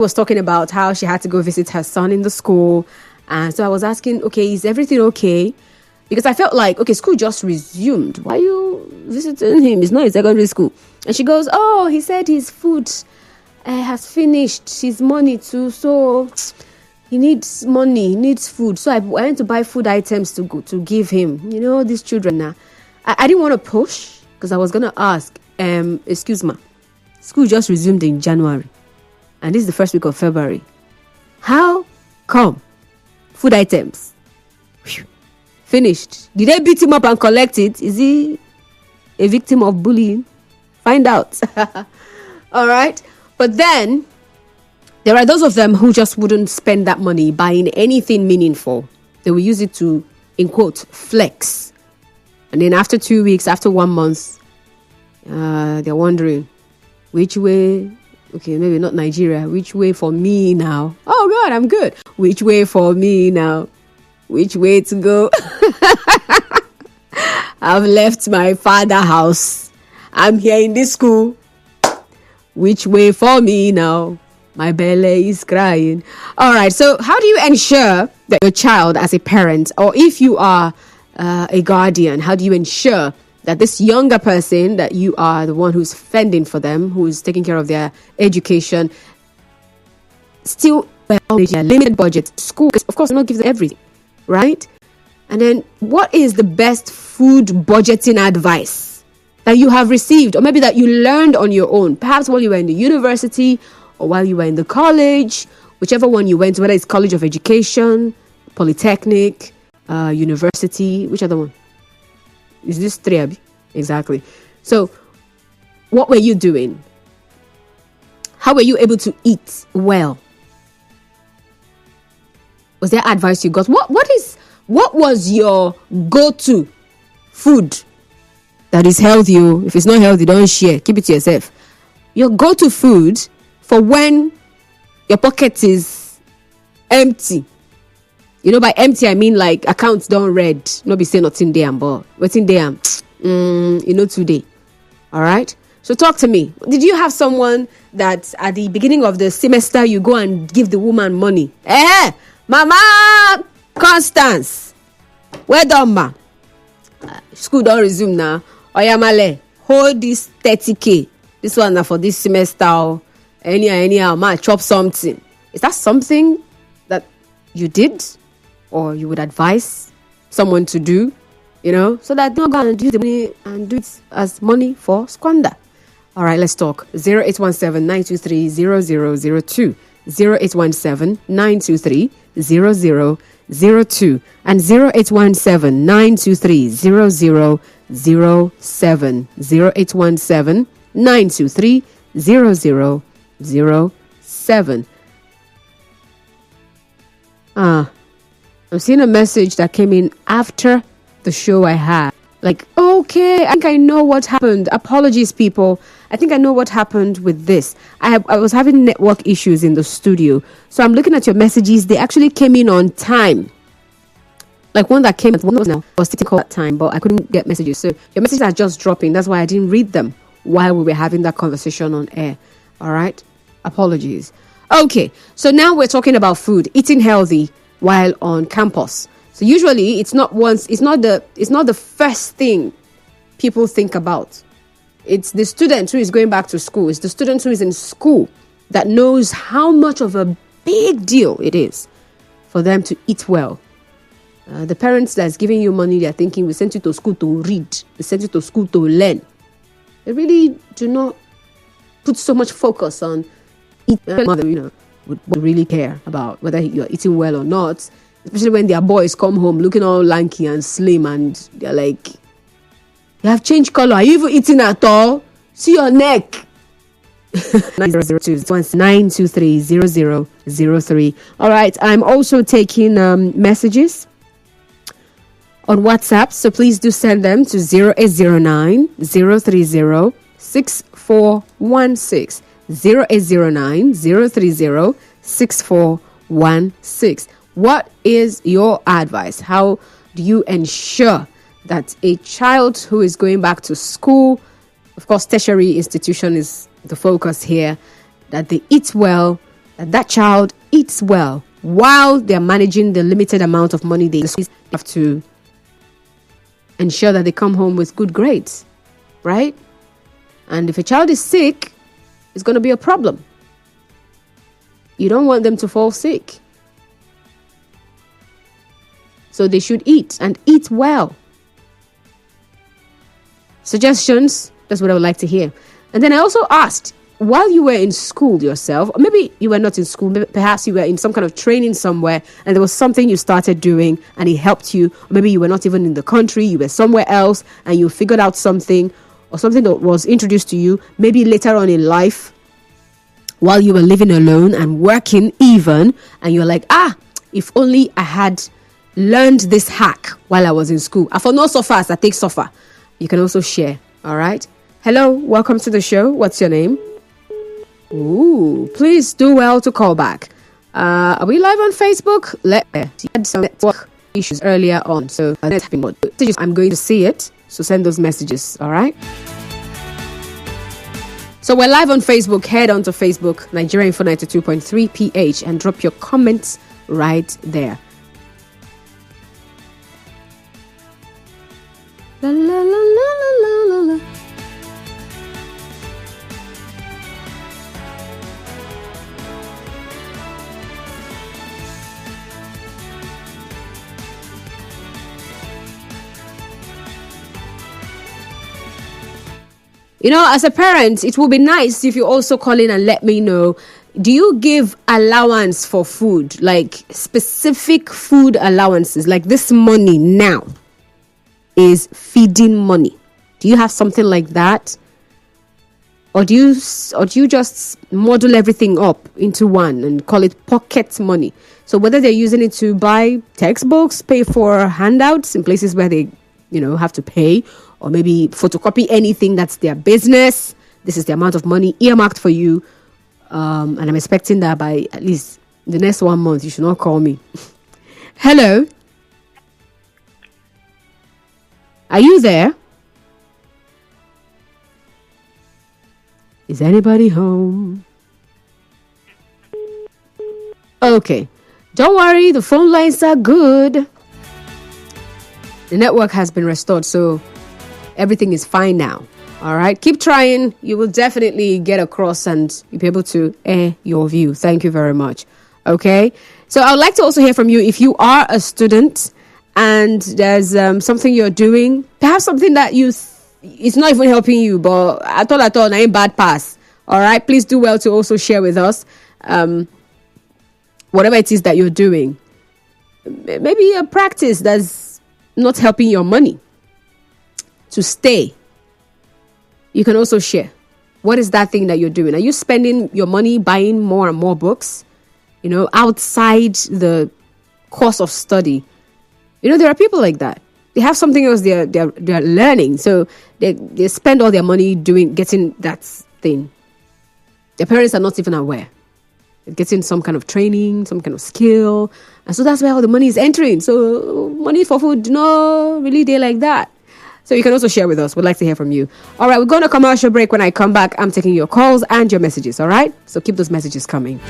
was talking about how she had to go visit her son in the school. And so I was asking, okay, is everything okay? Because I felt like, okay, school just resumed. Why are you visiting him? It's not in secondary school. And she goes, oh, he said his food has finished, his money too. So he needs money, he needs food. So I went to buy food items to give him. You know, these children now. I didn't want to push because I was going to ask, excuse me, school just resumed in January. And this is the first week of February. How come food items finished? Did they beat him up and collect it? Is he a victim of bullying? Find out. All right. But then there are those of them who just wouldn't spend that money buying anything meaningful. They will use it to, in quote, flex. And then after 2 weeks, after 1 month, they're wondering which way. Okay, maybe not Nigeria. Which way for me now? Oh God, I'm good. Which way for me now? Which way to go? I've left my father's house. I'm here in this school. Which way for me now? My belly is crying. All right, so how do you ensure that your child, as a parent, or if you are a guardian, how do you ensure that this younger person, that you are the one who's fending for them, who's taking care of their education, still manage their limited budget school? Because of course, not give them everything, right? And then what is the best food budgeting advice that you have received, or maybe that you learned on your own, perhaps while you were in the university or while you were in the college, whichever one you went to, whether it's College of Education, Polytechnic, university, which other one? Is this 3? Exactly. So what were you doing? How were you able to eat well? Was there advice you got? What was your go-to food that is healthy? If it's not healthy, don't share. Keep it to yourself. Your go-to food for when your pocket is empty. You know, by empty, I mean like accounts don't read. Not be saying nothing there, but what's in there? Today. All right. So talk to me. Did you have someone that at the beginning of the semester, you go and give the woman money? Mama Constance. Well done, ma. School don't resume now. Oyamale, hold this 30K. This one now for this semester. Anyhow, ma, chop something. Is that something that you did? Or you would advise someone to do, so that they're going to use the money and do it as money for squander. All right, let's talk. 0817-923-0002, 0817-923-0002, and 0817-923-0007, 0817-923-0007. I'm seeing a message that came in after the show I had. Like, okay, I think I know what happened. Apologies, people. I think I know what happened with this. I was having network issues in the studio. So I'm looking at your messages. They actually came in on time. Like one that came at 1 now was taking call at time, but I couldn't get messages. So your messages are just dropping. That's why I didn't read them while we were having that conversation on air. All right? Apologies. Okay, so now we're talking about food, eating healthy while on campus. So usually it's not the first thing people think about. It's the student who is going back to school. It's the student who is in school that knows how much of a big deal it is for them to eat well. The parents that's giving you money, they're thinking, we sent you to school to read. We sent you to school to learn. They really do not put so much focus on eating, would really care about whether you're eating well or not. Especially when their boys come home looking all lanky and slim and they're like, you have changed color. Are you even eating at all? See your neck. 902-923-0003. All right. I'm also taking messages on WhatsApp. So please do send them to 0809-030-6416. 0809-030-6416. What is your advice? How do you ensure that a child who is going back to school, of course, tertiary institution is the focus here, that they eat well, that that child eats well while they're managing the limited amount of money they have to ensure that they come home with good grades, right? And if a child is sick, it's going to be a problem. You don't want them to fall sick. So they should eat and eat well. Suggestions, that's what I would like to hear. And then I also asked, while you were in school yourself, or maybe you were not in school, maybe perhaps you were in some kind of training somewhere and there was something you started doing and it helped you. Or maybe you were not even in the country, you were somewhere else and you figured out something or something that was introduced to you, maybe later on in life while you were living alone and working even, and you're like, if only I had learned this hack while I was in school. I for no suffer as I take suffer. You can also share. All right. Hello, welcome to the show. What's your name? Ooh, please do well to call back. Are we live on Facebook? You had some network issues earlier on, so I'm going to see it. So send those messages. All right. So we're live on Facebook. Head on to Facebook, Nigeria Info 92.3 PH, and drop your comments right there. La la la la la la la. You know, as a parent, it would be nice if you also call in and let me know. Do you give allowance for food, like specific food allowances, like this money now is feeding money? Do you have something like that? Or do you just model everything up into one and call it pocket money? So whether they're using it to buy textbooks, pay for handouts in places where they, have to pay, or maybe photocopy anything that's their business. This is the amount of money earmarked for you. And I'm expecting that by at least the next 1 month, you should not call me. Hello? Are you there? Is anybody home? Okay. Don't worry, the phone lines are good. The network has been restored, so everything is fine now. All right, keep trying. You will definitely get across and you'll be able to air your view. Thank you very much. Okay, so I would like to also hear from you if you are a student and there's something you're doing, perhaps something that it's not even helping you, but at all, I ain't bad pass. All right, please do well to also share with us whatever it is that you're doing. Maybe a practice that's not helping your money to stay. You can also share. What is that thing that you're doing? Are you spending your money buying more and more books, outside the course of study? There are people like that. They have something else they're learning. So they spend all their money getting that thing. Their parents are not even aware. They're getting some kind of training, some kind of skill. And so that's where all the money is entering. So money for food, no, really they like that. So you can also share with us. We'd like to hear from you. All right, we're going to commercial break. When I come back, I'm taking your calls and your messages. All right? So keep those messages coming.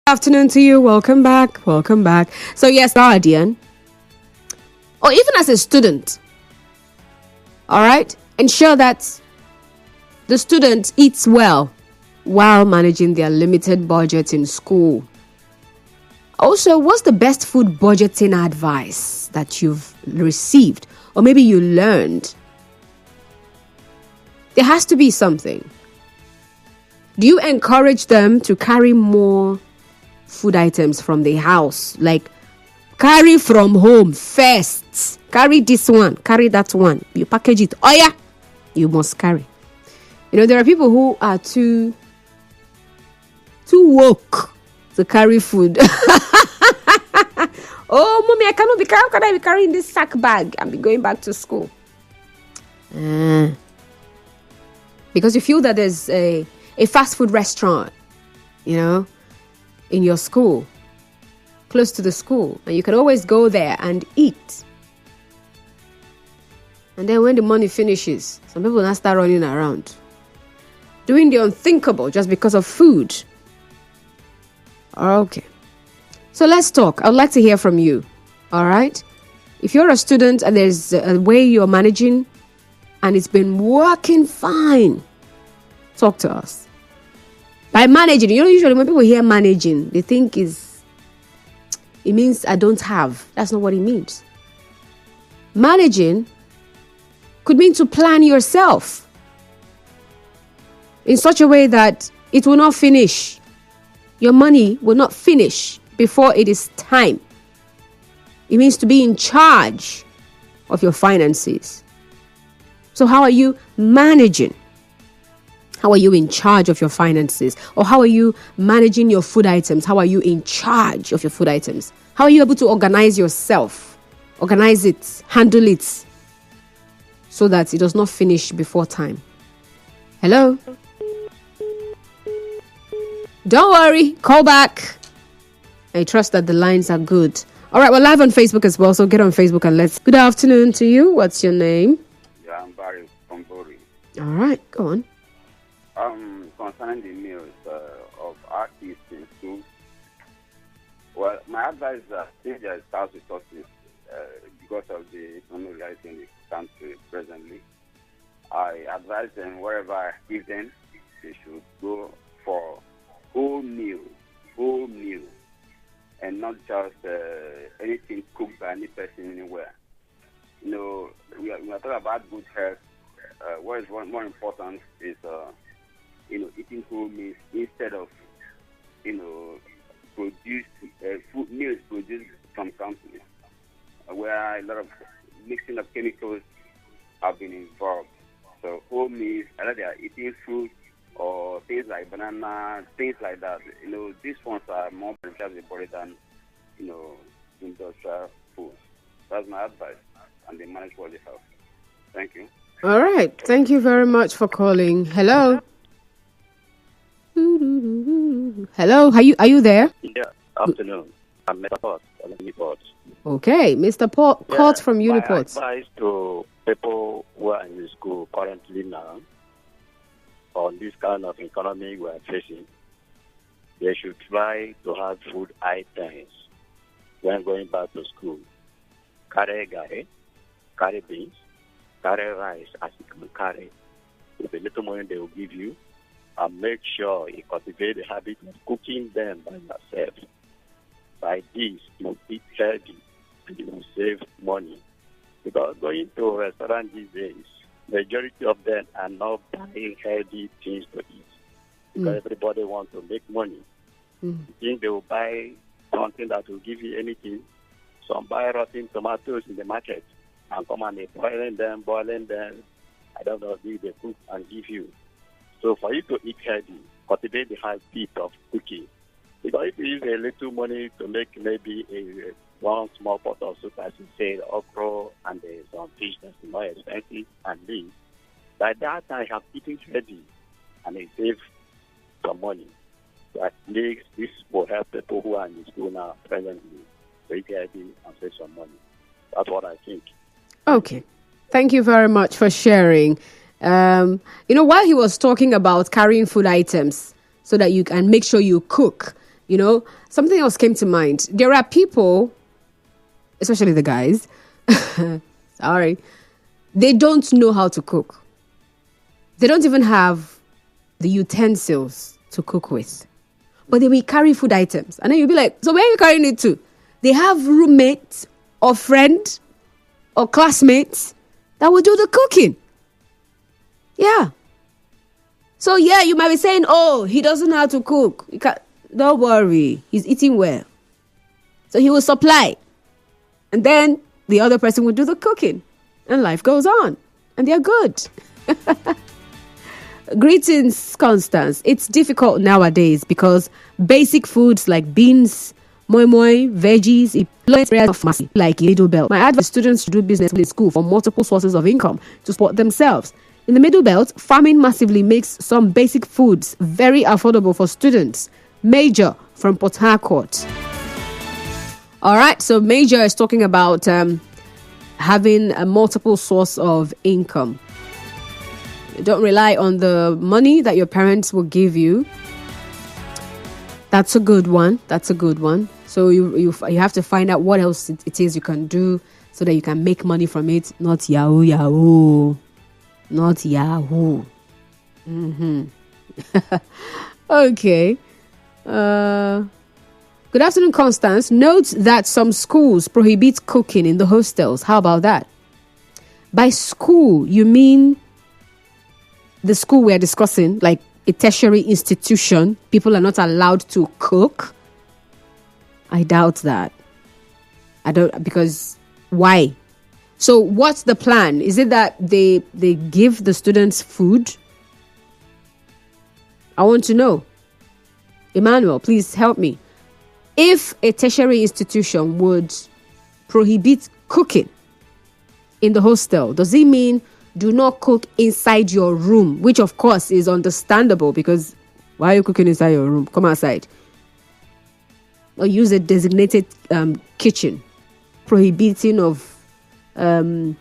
Afternoon to you. Welcome back. Welcome back. So yes, guardian, or even as a student, all right, ensure that the student eats well while managing their limited budget in school. Also, what's the best food budgeting advice that you've received or maybe you learned? There has to be something. Do you encourage them to carry more food items from the house? Like, carry from home first. Carry this one, carry that one. You package it. Oh yeah, you must carry. You know, there are people who are too woke to carry food. Oh, mommy, I cannot be carrying. How can I be carrying this sack bag and be going back to school? Because you feel that there's a fast food restaurant, you know, in your school, close to the school, and you can always go there and eat. And then when the money finishes, some people now start running around, doing the unthinkable just because of food. Okay. So let's talk. I would like to hear from you. All right. If you're a student and there's a way you're managing and it's been working fine, talk to us. By managing, you know, usually when people hear managing, they think it means I don't have. That's not what it means. Managing could mean to plan yourself in such a way that it will not finish. Your money will not finish before it is time. It means to be in charge of your finances. So how are you managing? How are you in charge of your finances? Or how are you managing your food items? How are you in charge of your food items? How are you able to organize yourself? Organize it, handle it, so that it does not finish before time. Hello? Don't worry, call back. I trust that the lines are good. All right, we're live on Facebook as well, so get on Facebook and let's... Good afternoon to you. What's your name? Yeah, I'm Barry from Bori. All right, go on. Concerning the meals of our kids in school, well, my advice is that since there is scarce resources because of the economic reality in the country presently, I advise them wherever I give them, they should go for whole meal, and not just anything cooked by any person anywhere. You know, we are talking about good health. What is more important is, eating whole meals instead of, produced food meals produced from companies where a lot of mixing of chemicals have been involved. So whole meals, either they are eating fruit or things like banana, things like that. These ones are more beneficial to the body than, industrial foods. That's my advice, and they manage what they have. Thank you. All right. Thank you very much for calling. Hello? Hello? Are you there? Yeah, afternoon. I'm Mr. Port from Uniport. Okay, Mr. Court from Uniport. My advice to people who are in the school currently now, on this kind of economy we are facing, they should try to have food items when going back to school. Carry gari, carry beans, carry rice as you can carry. With the little money they will give you, and make sure you cultivate the habit of cooking them by yourself. By this, you will eat healthy and you will save money. Because going to a restaurant these days, majority of them are not buying healthy things to eat. Because everybody wants to make money. You think they will buy something that will give you anything? Some buy rotten tomatoes in the market and come and boiling them. I don't know if they cook and give you. So for you to eat healthy, cultivate the habit of cooking. Because if you use a little money to make maybe one small pot of soup, as you say, okra and some fish that's more expensive, and this, by that time you have eaten healthy and it saves some money. So at least this will help people who are in the school now presently to eat healthy and save some money. That's what I think. Okay. Thank you very much for sharing. While he was talking about carrying food items so that you can make sure you cook, Something else came to mind. There are people, especially the guys, sorry, they don't know how to cook. They don't even have the utensils to cook with. But they will carry food items. And then you'll be like, so where are you carrying it to? They have roommates or friends or classmates that will do the cooking. Yeah. So yeah, you might be saying, oh, he doesn't know how to cook. Don't worry. He's eating well. So he will supply. And then the other person will do the cooking. And life goes on. And they're good. Greetings, Constance. It's difficult nowadays because basic foods like beans, moi moi, veggies, like Middle Belt. My advice: students to do business in school for multiple sources of income to support themselves. In the Middle Belt, farming massively makes some basic foods very affordable for students. Major from Port Harcourt. All right, so Major is talking about having a multiple source of income. Don't rely on the money that your parents will give you. That's a good one. So you have to find out what else it is you can do so that you can make money from it. Not Yahoo. Not Yahoo. Okay. Good afternoon, Constance. Note that some schools prohibit cooking in the hostels. How about that? By school, you mean the school we're discussing, like a tertiary institution? People are not allowed to cook? I doubt that. Because why? So what's the plan? Is it that they give the students food? I want to know. Emmanuel, please help me. If a tertiary institution would prohibit cooking in the hostel, does it mean do not cook inside your room? Which of course is understandable, because why are you cooking inside your room? Come outside. Or use a designated kitchen. Prohibiting of from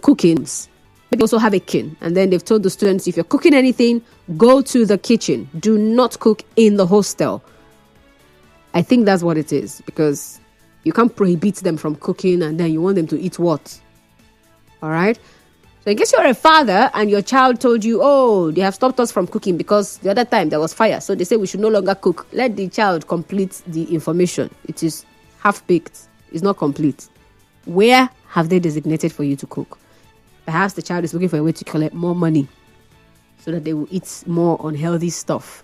cookings. Maybe also have a kitchen. And then they've told the students, if you're cooking anything, go to the kitchen. Do not cook in the hostel. I think that's what it is, because you can't prohibit them from cooking and then you want them to eat what? All right? So in case you're a father and your child told you, oh, they have stopped us from cooking because the other time there was fire, so they say we should no longer cook. Let the child complete the information. It is half-baked. It's not complete. Where have they designated for you to cook? Perhaps the child is looking for a way to collect more money so that they will eat more unhealthy stuff.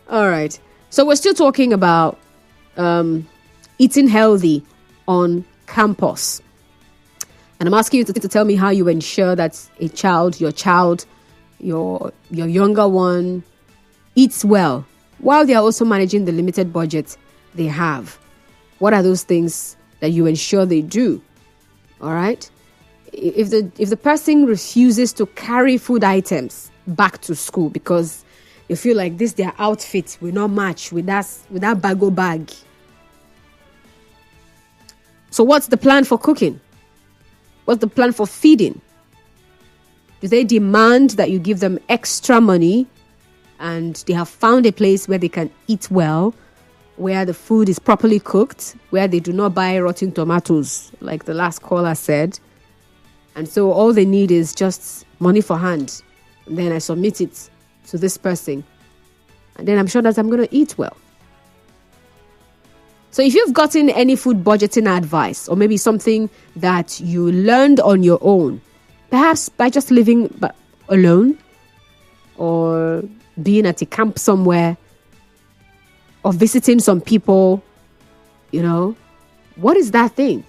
All right. So we're still talking about eating healthy on campus. And I'm asking you to tell me how you ensure that your child, your younger one, eats well while they are also managing the limited budget they have. What are those things that you ensure they do? All right. If the person refuses to carry food items back to school because you feel like their outfit will not match with that bago bag. So what's the plan for cooking? What's the plan for feeding? Do they demand that you give them extra money and they have found a place where they can eat well, where the food is properly cooked, where they do not buy rotten tomatoes, like the last caller said? And so all they need is just money for hand. And then I submit it to this person. And then I'm sure that I'm going to eat well. So if you've gotten any food budgeting advice, or maybe something that you learned on your own, perhaps by just living alone, or being at a camp somewhere, or visiting some people, what is that thing?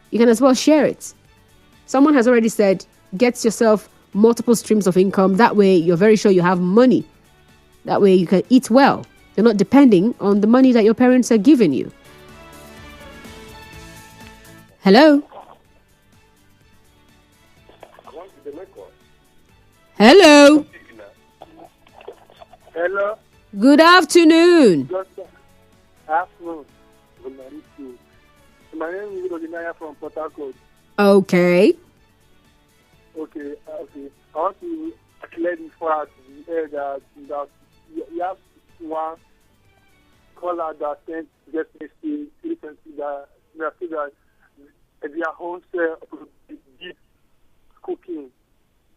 You can as well share it. Someone has already said, get yourself multiple streams of income. That way you're very sure you have money. That way you can eat well. You're not depending on the money that your parents are giving you. Hello? Hello? Hello? Good afternoon. Good afternoon. My name is Rodinaya from Port Harcourt. Okay. Okay. I want to clear this part that you have one caller that sent just recently that they feel that their home deep cooking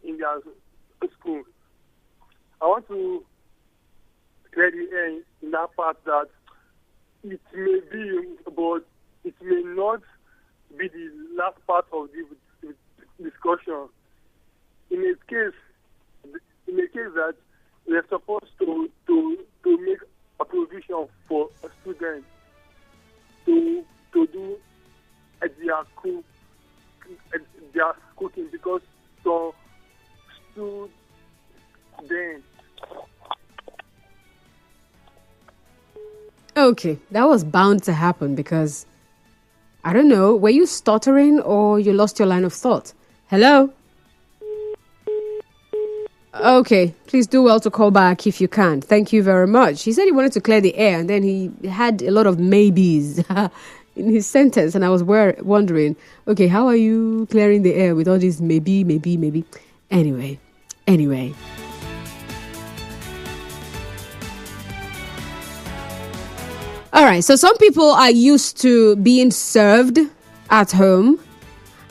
in their school. I want to clear the air in that part that it may be, but it may not be the last part of the discussion. In a case that we are supposed to make a provision for a student to do their cooking, because some students. Okay, that was bound to happen because, I don't know, were you stuttering or you lost your line of thought? Hello? Okay, please do well to call back if you can. Thank you very much. He said he wanted to clear the air and then he had a lot of maybes in his sentence, and I was wondering, okay, how are you clearing the air with all this maybe? Anyway. All right, so some people are used to being served at home.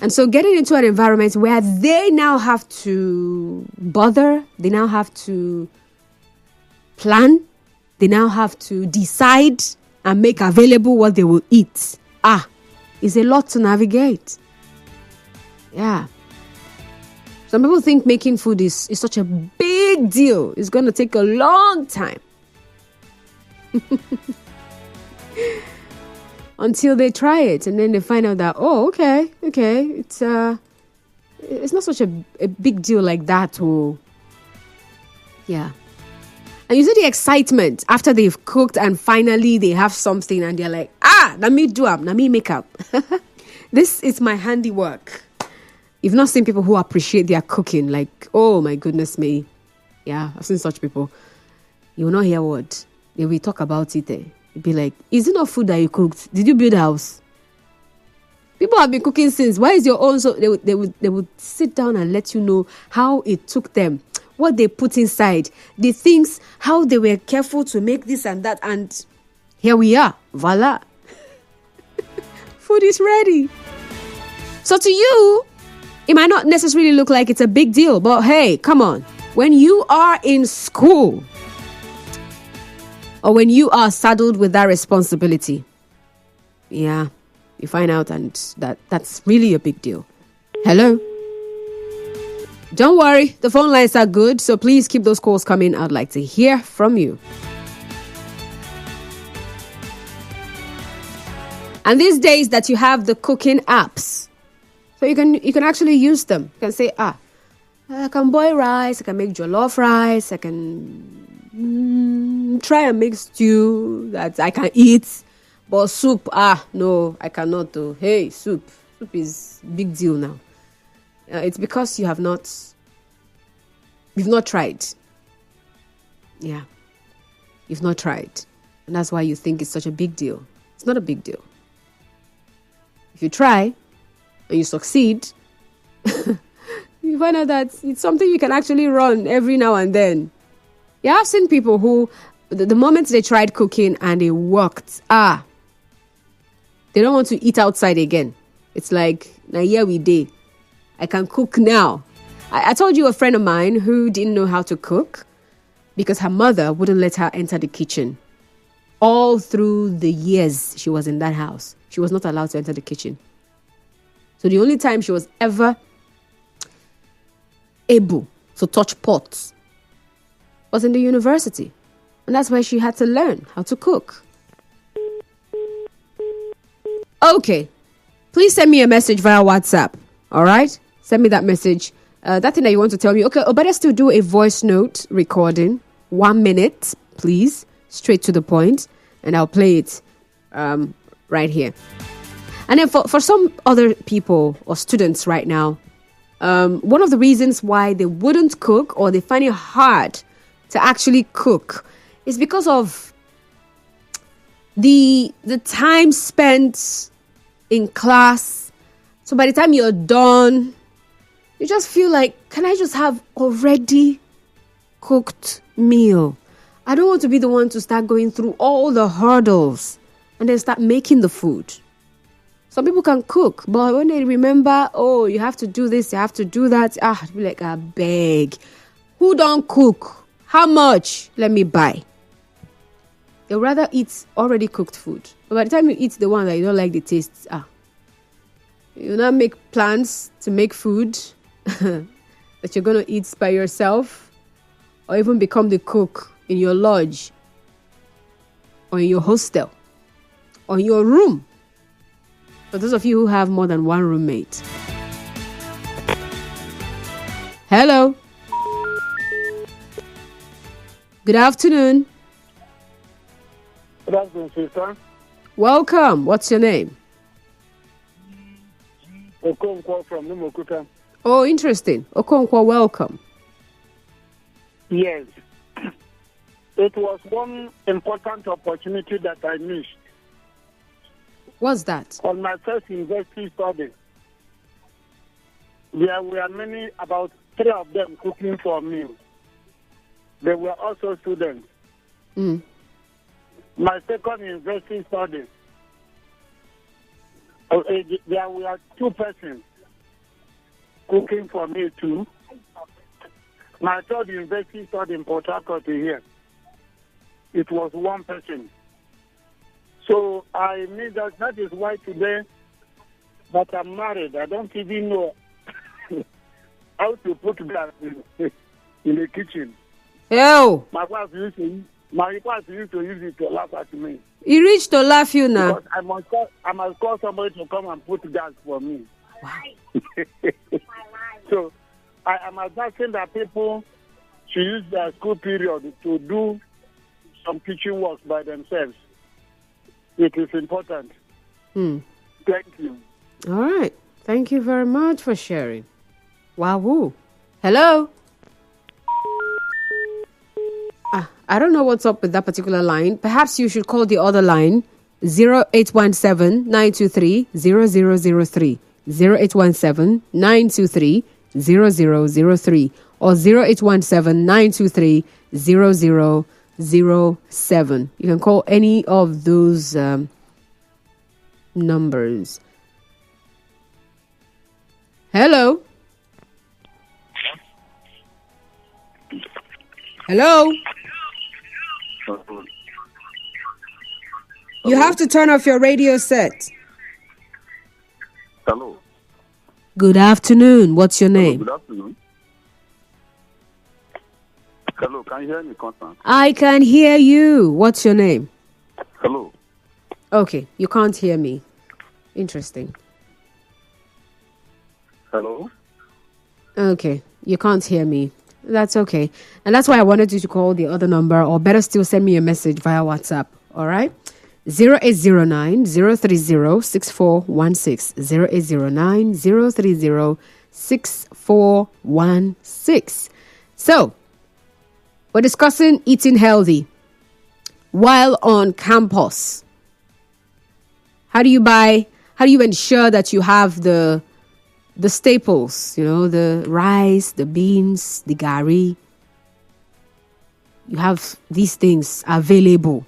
And so getting into an environment where they now have to bother, they now have to plan, they now have to decide and make available what they will eat. It's a lot to navigate. Yeah. Some people think making food is such a big deal. It's going to take a long time. Until they try it, and then they find out that, okay, it's not such a big deal like that. Yeah. And you see the excitement after they've cooked and finally they have something and they're like, let me do up, let me make up. This is my handiwork. You've not seen people who appreciate their cooking, like, oh my goodness me. Yeah, I've seen such people. You will not hear what they will talk about it. Be like, is it not food that you cooked? Did you build a house? People have been cooking since. Why is your own? So they would sit down and let you know how it took them, what they put inside, the things, how they were careful to make this and that, and here we are. Voila. Food is ready. So to you, it might not necessarily look like it's a big deal, but hey, come on. When you are in school, or when you are saddled with that responsibility, yeah, you find out and that's really a big deal. Hello? Don't worry, the phone lines are good, so please keep those calls coming. I'd like to hear from you. And these days that you have the cooking apps, so you can actually use them. You can say, I can boil rice, I can make jollof rice, I can try and make stew that I can eat, but soup, no, I cannot do. Hey, soup is big deal now. It's because you've not tried. Yeah, you've not tried, and that's why you think it's such a big deal. It's not a big deal. If you try and you succeed, you find out that it's something you can actually run every now and then. Yeah, I've seen people who, the moment they tried cooking and it worked, they don't want to eat outside again. It's like, now here we did. I can cook now. I told you a friend of mine who didn't know how to cook because her mother wouldn't let her enter the kitchen. All through the years she was in that house, she was not allowed to enter the kitchen. So the only time she was ever able to touch pots was in the university. And that's why she had to learn how to cook. Okay. Please send me a message via WhatsApp. All right? Send me that message. That thing that you want to tell me. Okay, or better still, do a voice note recording. 1 minute, please. Straight to the point. And I'll play it right here. And then for some other people or students right now, one of the reasons why they wouldn't cook or they find it hard to actually cook is because of the time spent in class. So by the time you're done, you just feel like, can I just have already cooked meal? I don't want to be the one to start going through all the hurdles and then start making the food. Some people can cook, but when they remember, oh, you have to do this, you have to do that, I'll be like, I beg. Who don't cook? How much? Let me buy. They'd rather eat already cooked food. But by the time you eat the one that you don't like the taste, you now make plans to make food that you're going to eat by yourself, or even become the cook in your lodge, or in your hostel, or in your room. For those of you who have more than one roommate. Hello. Good afternoon. Good afternoon, sister. Welcome. What's your name? Okonkwo from Numukuta. Oh, interesting. Okonkwo, welcome. Yes. It was one important opportunity that I missed. What's that? On my first university study, there were many, about 3 of them cooking for me. They were also students. Mm. My second university study, there were 2 persons cooking for me too. My third university study in Port Harcourt here, it was 1 person. So I need that is why today that I'm married, I don't even know how to put gas in the kitchen. Ew. My wife used to use it to laugh at me. He reached to laugh you now. Because I must call somebody to come and put gas for me. So I am advising that people should use their school period to do some kitchen work by themselves. It is important. Thank you. All right. Thank you very much for sharing. Wow. Hello. I don't know what's up with that particular line. Perhaps you should call the other line, 0817-923-0003, 0817-923-0003, or 0817-923-0007. You can call any of those numbers. Hello. Hello. You have to turn off your radio set. Hello. Good afternoon. What's your name? Good afternoon. Hello, can you hear me, Constance? I can hear you. What's your name? Hello. Okay, you can't hear me. Interesting. Hello. Okay, you can't hear me. That's okay. And that's why I wanted you to call the other number, or better still, send me a message via WhatsApp. All right? 0809-030-6416. 0809-030-6416. So, we're discussing eating healthy while on campus. How do you ensure that you have the staples, the rice, the beans, the gari? You have these things available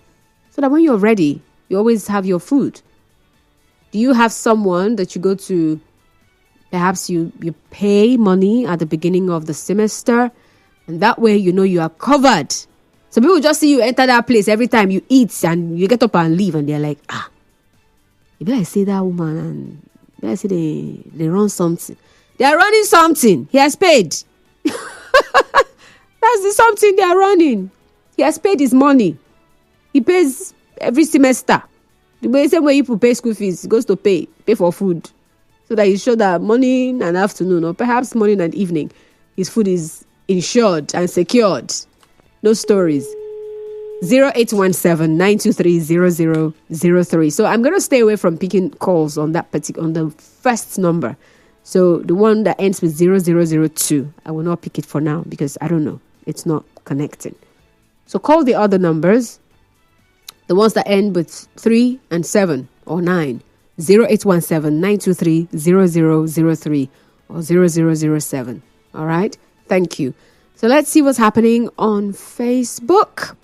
so that when you're ready, you always have your food. Do you have someone that you go to, perhaps you pay money at the beginning of the semester, and that way you are covered? Some people just see you enter that place every time you eat and you get up and leave, and they're like, maybe I see that woman and maybe I see they run something. They are running something. He has paid. That's the something they are running. He has paid his money. He pays every semester. The same way people pay school fees, he goes to pay for food. So that he's sure that morning and afternoon, or perhaps morning and evening, his food is insured and secured. No stories. 0817-923-0003. So I'm going to stay away from picking calls on that on the first number. So the one that ends with 0002, I will not pick it for now because I don't know. It's not connecting. So call the other numbers, the ones that end with 3 and 7 or 9. 0817-923-0003 or 0007. All right? Thank you. So let's see what's happening on Facebook.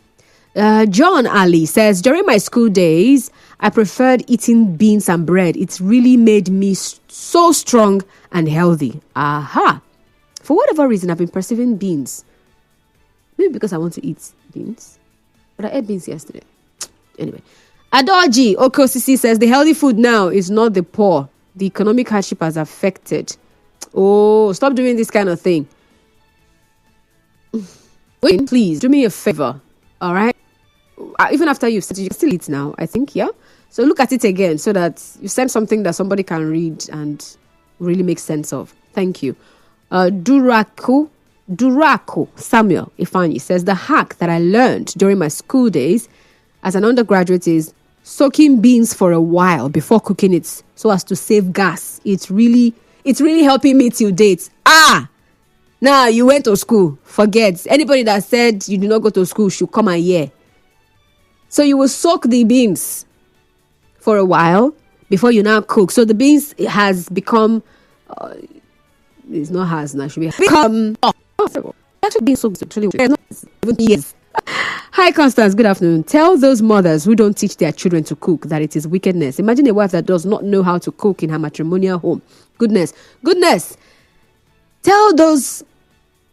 John Ali says, during my school days, I preferred eating beans and bread. It really made me so strong and healthy. Aha. For whatever reason, I've been perceiving beans. Maybe because I want to eat beans. But I ate beans yesterday. Anyway. Adoji Okosisi says, the healthy food now is not the poor. The economic hardship has affected. Oh, stop doing this kind of thing. Wait, please, do me a favor. All right? Even after you've said it, you can still eat now, I think, yeah? So look at it again so that you send something that somebody can read and really make sense of. Thank you. Durako Samuel Ifani says, the hack that I learned during my school days as an undergraduate is soaking beans for a while before cooking it so as to save gas. It's really helping me till date. Now you went to school. Forget. Anybody that said you did not go to school should come and hear. So you will soak the beans for a while before you now cook. So the beans has become... it's not has now. Should be become... Actually, being soaked actually even years. Hi, Constance. Good afternoon. Tell those mothers who don't teach their children to cook that it is wickedness. Imagine a wife that does not know how to cook in her matrimonial home. Goodness. Tell those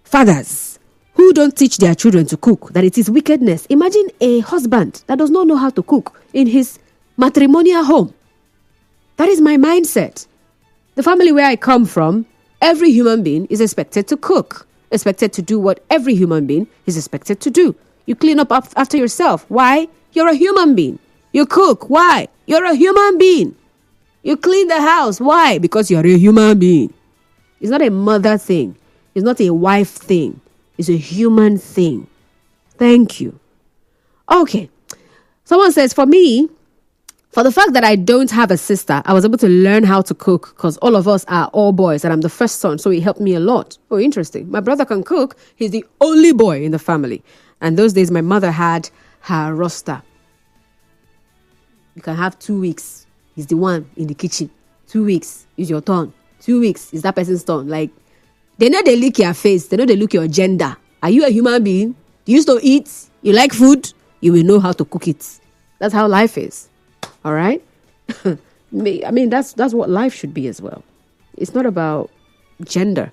fathers who don't teach their children to cook that it is wickedness. Imagine a husband that does not know how to cook in his matrimonial home. That is my mindset. The family where I come from, every human being is expected to cook, expected to do what every human being is expected to do. You clean up after yourself. Why? You're a human being. You cook. Why? You're a human being. You clean the house. Why? Because you're a human being. It's not a mother thing. It's not a wife thing. It's a human thing. Thank you. Okay. Someone says, for me, for the fact that I don't have a sister, I was able to learn how to cook because all of us are all boys and I'm the first son, so it helped me a lot. Oh, interesting. My brother can cook. He's the only boy in the family. And those days, my mother had her roster. You can have 2 weeks. He's the one in the kitchen. 2 weeks is your turn. 2 weeks is that person's turn. Like, they know they look your face. They know they look your gender. Are you a human being? You used to eat? You like food? You will know how to cook it. That's how life is. All right? I mean, that's what life should be as well. It's not about gender.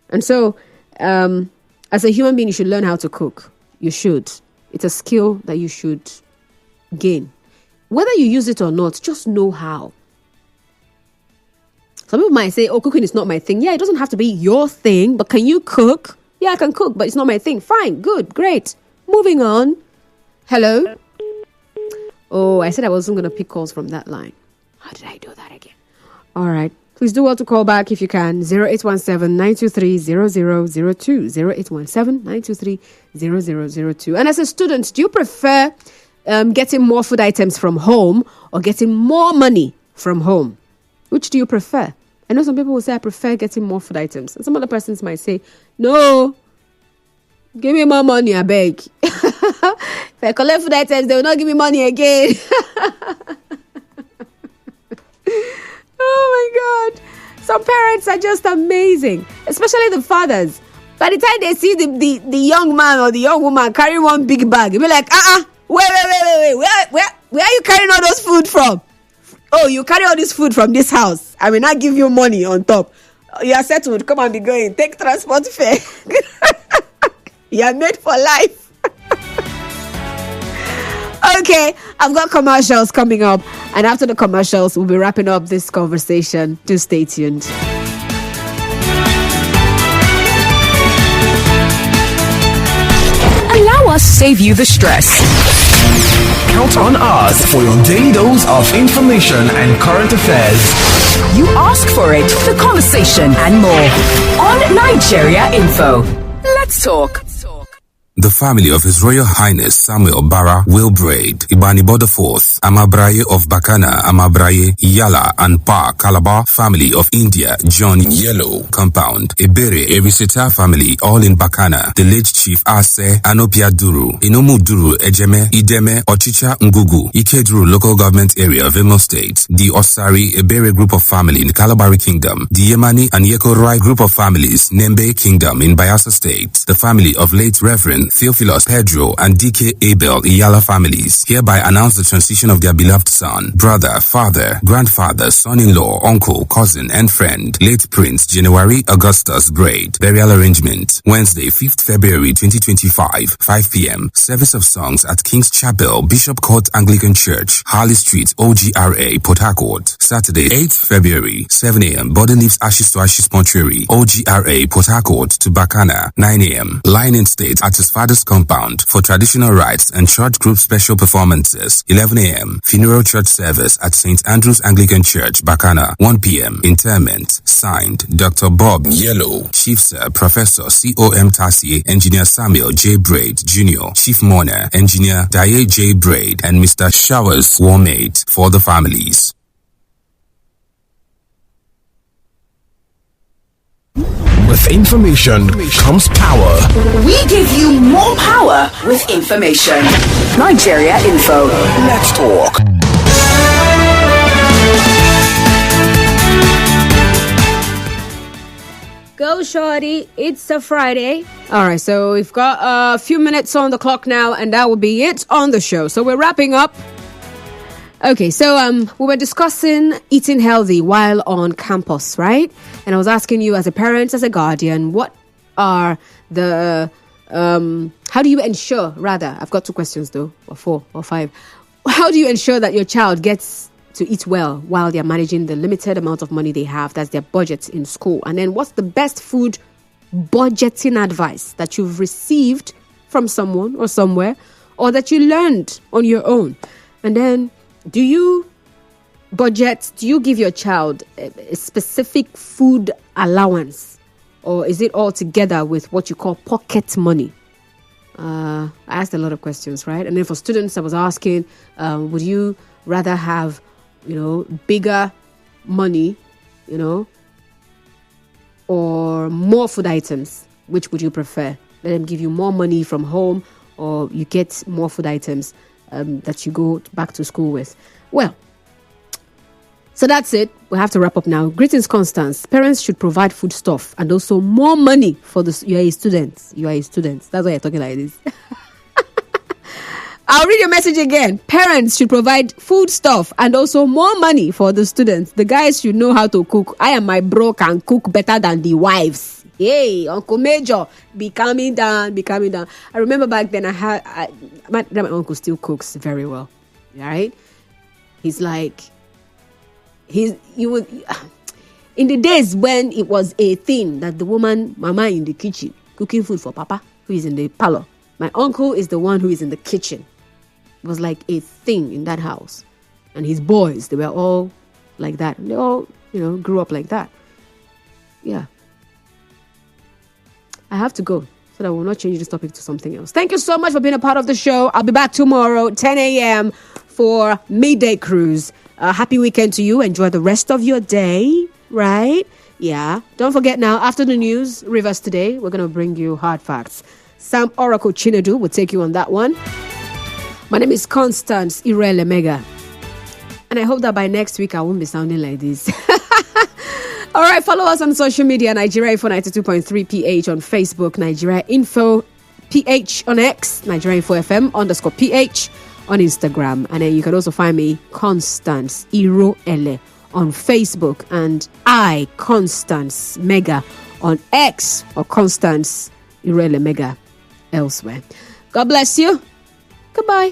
And so, as a human being, you should learn how to cook. You should. It's a skill that you should gain. Whether you use it or not, just know how. Some people might say, oh, cooking is not my thing. Yeah, it doesn't have to be your thing, but can you cook? Yeah, I can cook, but it's not my thing. Fine, good, great. Moving on. Hello? Oh, I said I wasn't going to pick calls from that line. How did I do that again? All right. Please do well to call back if you can. 0817-923-0002. 0817-923-0002. And as a student, do you prefer getting more food items from home or getting more money from home? Which do you prefer? I know some people will say, I prefer getting more food items. And some other persons might say, no, give me more money, I beg. If I collect food items, they will not give me money again. Oh my God. Some parents are just amazing, especially the fathers. By the time they see the young man or the young woman carrying one big bag, you'll be like, wait. Where are you carrying all those food from? Oh, you carry all this food from this house. I will not give you money on top. You are settled. Come and be going. Take transport fare. You are made for life. Okay, I've got commercials coming up. And after the commercials, we'll be wrapping up this conversation. Do stay tuned. Allow us to save you the stress. Count on us for your daily dose of information and current affairs. You ask for it, the conversation, and more. On Nigeria Info. Let's talk. The family of His Royal Highness Samuel Bara Wilbraid, Ibani Border Force, Amabraye of Bakana, Amabraye, Yala, and Pa Calabar family of India, John Yellow Compound, Ebere, Erisita family, all in Bakana, the late Chief Ase, Anopia Duru, Inomu Duru, Ejeme, Ideme, Ochicha Ngugu, Ikeduru Local Government Area of Imo State, the Osari Ebere Group of Family in Kalabari Kingdom, the Yemani and Yekorai Group of Families, Nembe Kingdom in Bayelsa State, the family of late Reverend Theophilus Pedro, and DK Abel Iyala families hereby announce the transition of their beloved son, brother, father, grandfather, son-in-law, uncle, cousin, and friend, late Prince January Augustus Braid. Burial arrangement: Wednesday, 5th February 2025, 5 p.m. Service of songs at King's Chapel, Bishop Court Anglican Church, Harley Street, OGRA, Port Harcourt. Saturday, 8th February, 7 a.m. Body Leaves Ashes to Ashes Mortuary, OGRA, Port Harcourt to Bacana, 9 a.m. Lying in state at his father's compound for traditional rites and church group special performances, 11 a.m. Funeral church service at St. Andrew's Anglican Church, Bacana, 1 p.m. Interment. Signed, Dr. Bob Yellow, Chief Sir Professor C.O.M. Tassier, Engineer Samuel J. Braid Jr., Chief Mourner, Engineer Daye J. Braid, and Mr. Showers Warmate for the families. With information comes power. We give you more power with information. Nigeria Info. Let's talk. Go, shorty. It's a Friday. All right, so we've got a few minutes on the clock now, and that will be it on the show. So we're wrapping up. Okay, so we were discussing eating healthy while on campus, right? And I was asking you as a parent, as a guardian, what are the how do you ensure, rather, I've got 2 questions though, or 4 or 5. How do you ensure that your child gets to eat well while they're managing the limited amount of money they have, that's their budget in school? And then what's the best food budgeting advice that you've received from someone or somewhere, or that you learned on your own? And then, do you give your child a specific food allowance, or is it all together with what you call pocket money? I asked a lot of questions, right? And then for students, I was asking, would you rather have, bigger money, or more food items? Which would you prefer? Let them give you more money from home, or you get more food items that you go back to school with. Well, so that's it. We have to wrap up now. Greetings, Constance. Parents should provide food stuff and also more money for this. You are a student. That's why you're talking like this. I'll read your message again. Parents should provide food stuff and also more money for the students. The guys should know how to cook. I and my bro can cook better than the wives. Hey, Uncle Major, be calming down. I remember back then my uncle still cooks very well. All right? He's like, in the days when it was a thing that the woman, mama in the kitchen, cooking food for papa, who is in the parlor. My uncle is the one who is in the kitchen. It was like a thing in that house. And his boys, they were all like that. They all, grew up like that. Yeah. I have to go so that I will not change this topic to something else. Thank you so much for being a part of the show. I'll be back tomorrow, 10 a.m. for Midday Cruise. Happy weekend to you. Enjoy the rest of your day, right? Yeah. Don't forget now, after the news, Rivers Today, we're going to bring you hard facts. Sam Oracle Chinedu will take you on that one. My name is Constance Irele Mega. And I hope that by next week, I won't be sounding like this. All right, follow us on social media, Nigeria Info 92.3 PH on Facebook, Nigeria Info PH on X, Nigeria Info FM _PH on Instagram. And then you can also find me, Constance Irele, on Facebook, and I, Constance Mega, on X, or Constance Irele Mega elsewhere. God bless you. Goodbye.